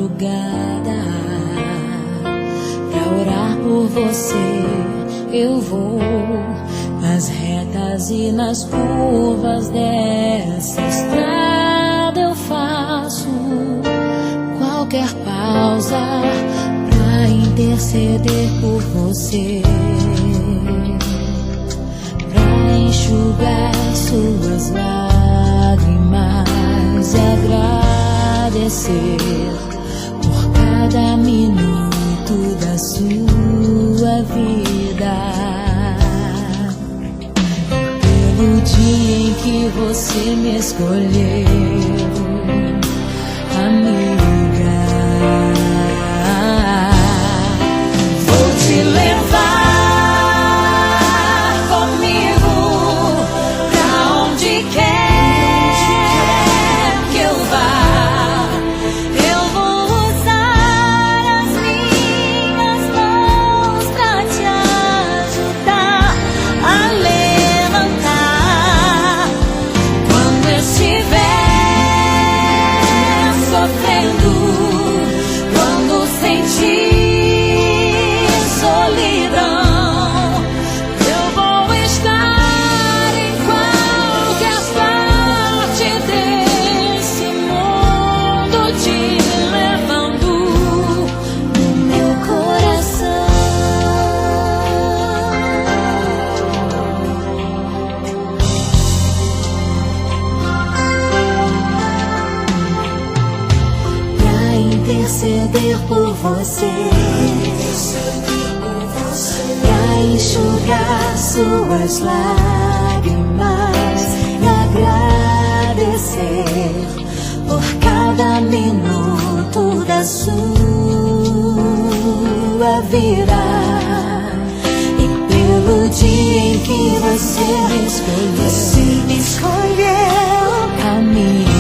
madrugada pra orar por você. Eu vou nas retas e nas curvas dessa estrada. Eu faço qualquer pausa pra interceder por você, pra enxugar suas lágrimas e agradecer por cada minuto da sua vida, pelo dia em que você me escolheu, amiga. Vou te levar comigo pra onde quer que eu vá. Eu vou usar as minhas mãos pra te ajudar a levantar quando estiver sofrendo, quando sentir solidão. Eu vou estar em qualquer parte desse mundo, te levando no meu coração. Pra interceder por você, pra enxugar suas lágrimas e agradecer por cada minuto da sua vida, e pelo dia em que você me escolheu, amiga.